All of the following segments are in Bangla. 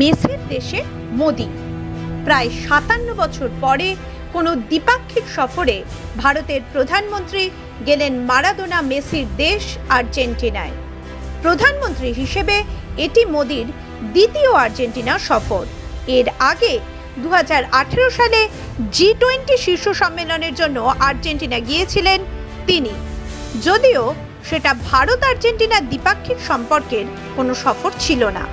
মেসির দেশে মোদি। প্রায় 57 বছর পরে কোনো দ্বিপাক্ষিক সফরে ভারতের প্রধানমন্ত্রী গেলেন মারাদোনা মেসির দেশ আর্জেন্টিনায়। প্রধানমন্ত্রী হিসেবে এটি মোদির দ্বিতীয় আর্জেন্টিনা সফর। এর আগে 2018 সালে G20 শীর্ষ সম্মেলনের জন্য আর্জেন্টিনা গিয়েছিলেন তিনি, যদিও সেটা ভারত আর্জেন্টিনা দ্বিপাক্ষিক সম্পর্কের কোনো সফর ছিল না।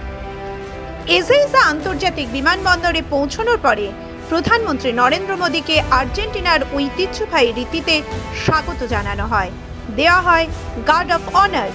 এজেইজা আন্তর্জাতিক বিমানবন্দরে পৌঁছানোর পরে প্রধানমন্ত্রী নরেন্দ্র মোদীকে আর্জেন্টিনার ঐতিহ্যবাহী রীতিতে স্বাগত জানানো হয়, দেওয়া হয় গার্ড অফ অনার।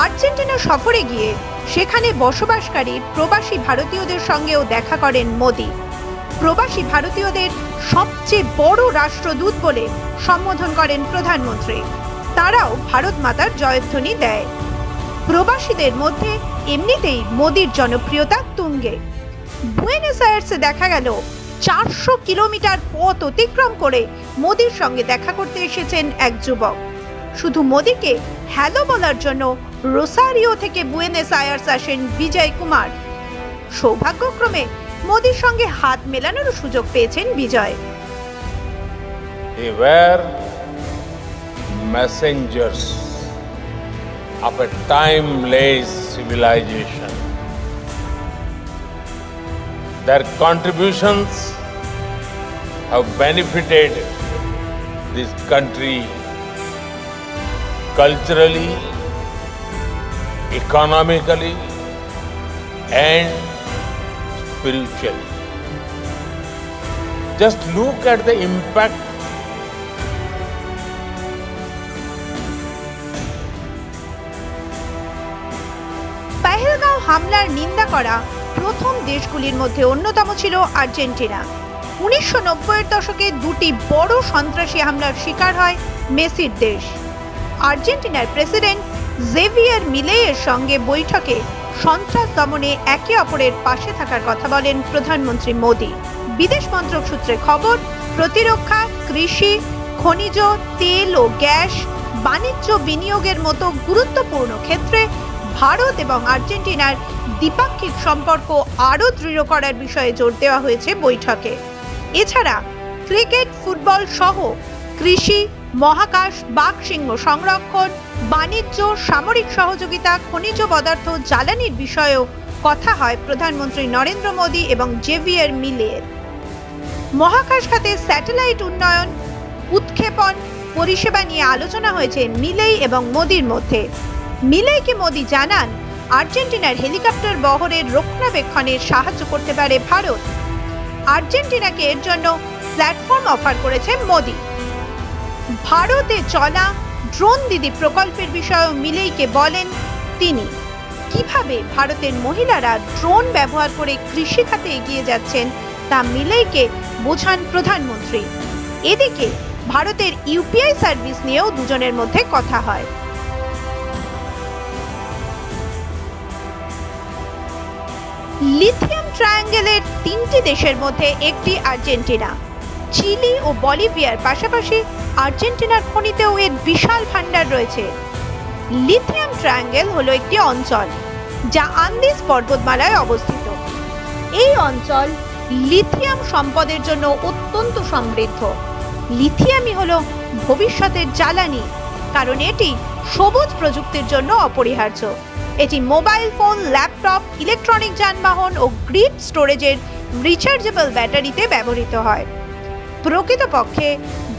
আর্জেন্টিনা সফরে গিয়ে সেখানে বসবাসকারী প্রবাসী ভারতীয়দের সঙ্গেও দেখা করেন মোদি। প্রবাসী ভারতীয়দের সবচেয়ে বড় রাষ্ট্রদূত বলে সম্বোধন করেন প্রধানমন্ত্রী। তারাও ভারত মাতার জয়ধ্বনি দেয়। প্রবাসীদের মধ্যে এমনিতেই মোদির জনপ্রিয়তা তুঙ্গে। বুয়েনোস আয়ার্সে দেখা গেল 400 কিলোমিটার পথ অতিক্রম করে মোদির সঙ্গে দেখা করতে এসেছেন এক যুবক। শুধু মোদিকে হ্যালো বলার জন্য রোসারিও থেকে বুয়েনোস আয়ার্স আসেন বিজয় কুমার। সৌভাগ্যক্রমে মোদির সঙ্গে হাত মেলানোর সুযোগ পেয়েছেন বিজয়। They were messengers of a timeless civilization. Their contributions have benefited this country culturally, economically, and spiritually. Just look at the impact Pahalgam হামলার নিন্দা করা প্রথম দেশগুলির মধ্যে অন্যতম ছিল আর্জেন্টিনা। 1990-এর দশকে দুটি বড় সন্ত্রাসী হামলার শিকার হয় মেসির দেশ। আর্জেন্টিনার প্রেসিডেন্ট জেভিয়ার মিলেইয়ের সঙ্গে বৈঠকে সন্ত্রাস দমনে একে অপরের পাশে থাকার কথা বলেন প্রধানমন্ত্রী মোদি। বিদেশ মন্ত্রক সূত্রে খবর, প্রতিরক্ষা, কৃষি, খনিজ তেল ও গ্যাস, বাণিজ্য বিনিয়োগের মতো গুরুত্বপূর্ণ ক্ষেত্রে ভারত এবং আর্জেন্টিনার দ্বিপাক্ষিক সম্পর্ক আরও দৃঢ় করার বিষয়ে জোর দেওয়া হয়েছে বৈঠকে। এছাড়া ক্রিকেট, ফুটবল সহ কৃষি, মহাকাশ, বাঘসিংহ সংরক্ষণ, বাণিজ্য, সামরিক সহযোগিতা, খনিজ পদার্থ, জ্বালানির বিষয়েও কথা হয় প্রধানমন্ত্রী নরেন্দ্র মোদী এবং জেভিয়ার মিলেইয়ের। মহাকাশ খাতে স্যাটেলাইট উন্নয়ন, উৎক্ষেপণ, পরিষেবা নিয়ে আলোচনা হয়েছে মিলেই এবং মোদির মধ্যে। মিলেইকে মোদি জানান, আর্জেন্টিনার হেলিকপ্টার বহরের রক্ষণাবেক্ষণে সাহায্য করতে পারে ভারত। আর্জেন্টিনাকে এর জন্য প্ল্যাটফর্ম অফার করেছে মোদি। ভারতে চলা ড্রোন দিদি প্রকল্পের বিষয়েও মিলেইকে বলেন তিনি। কিভাবে ভারতের মহিলারা ড্রোন ব্যবহার করে কৃষি খাতে এগিয়ে যাচ্ছেন তা মিলেইকে বোঝান প্রধানমন্ত্রী। এদিকে ভারতের ইউপিআই সার্ভিস নিয়েও দুজনের মধ্যে কথা হয়। লিথিয়াম ট্রায়াঙ্গেলের 3টি দেশের মধ্যে একটি আর্জেন্টিনা। চিলি ও বলিভিয়ার পাশাপাশি আর্জেন্টিনার খনিতেও এর বিশাল ভান্ডার রয়েছে। লিথিয়াম ট্রায়াঙ্গেল হলো একটি অঞ্চল যা আন্দিজ পর্বতমালায় অবস্থিত। এই অঞ্চল লিথিয়াম সম্পদের জন্য অত্যন্ত সমৃদ্ধ। লিথিয়ামই হলো ভবিষ্যতের জ্বালানি, কারণ এটি সবুজ প্রযুক্তির জন্য অপরিহার্য। এটি মোবাইল ফোন, ল্যাপটপ, ইলেকট্রনিক যানবাহন ও গ্রিড স্টোরেজের রিচার্জেবল ব্যাটারিতে ব্যবহৃত হয়। প্রকৃতপক্ষে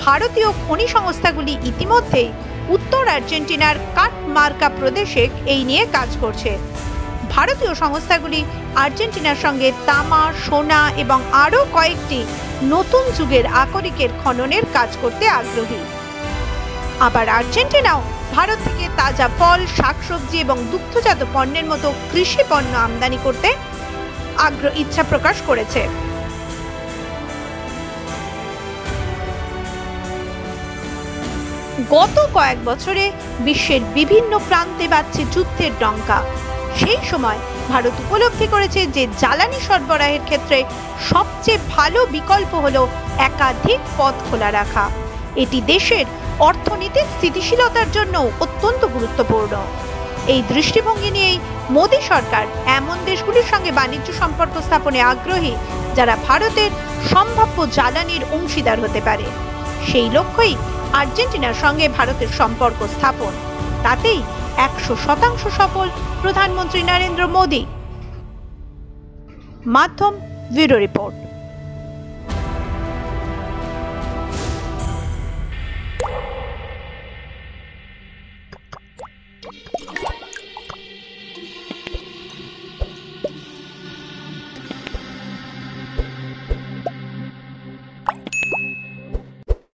ভারতীয় খনি সংস্থাগুলি ইতিমধ্যেই উত্তর আর্জেন্টিনার কাটামার্কা প্রদেশে এই নিয়ে কাজ করছে। ভারতীয় সংস্থাগুলি আর্জেন্টিনার সঙ্গে তামা, সোনা এবং আরও কয়েকটি নতুন যুগের আকরিকের খননের কাজ করতে আগ্রহী। আবার আর্জেন্টিনাও ভারত থেকে তাজা ফল, শাকসবজি এবং দুগ্ধজাত পণ্যের মতো কৃষি পণ্য আমদানি করতে ইচ্ছা প্রকাশ করেছে। গত কয়েক বছরে বিশ্বের বিভিন্ন প্রান্তে বাজছে যুদ্ধের ডঙ্কা। সেই সময় ভারত উপলব্ধি করেছে যে জ্বালানি সরবরাহের ক্ষেত্রে সবচেয়ে ভালো বিকল্প হলো একাধিক পথ খোলা রাখা। এটি দেশের অর্থনৈতিক স্থিতিশীলতার জন্য অত্যন্ত গুরুত্বপূর্ণ। এই দৃষ্টিভঙ্গি নিয়েই মোদী সরকার এমন দেশগুলির সঙ্গে বাণিজ্য সম্পর্ক স্থাপনে আগ্রহী যারা ভারতের সম্ভাব্য জ্বালানির অংশীদার হতে পারে। সেই লক্ষ্যেই আর্জেন্টিনার সঙ্গে ভারতের সম্পর্ক স্থাপন। তাতেই 100% সফল প্রধানমন্ত্রী নরেন্দ্র মোদী। মাধ্যম ব্যুরো রিপোর্ট।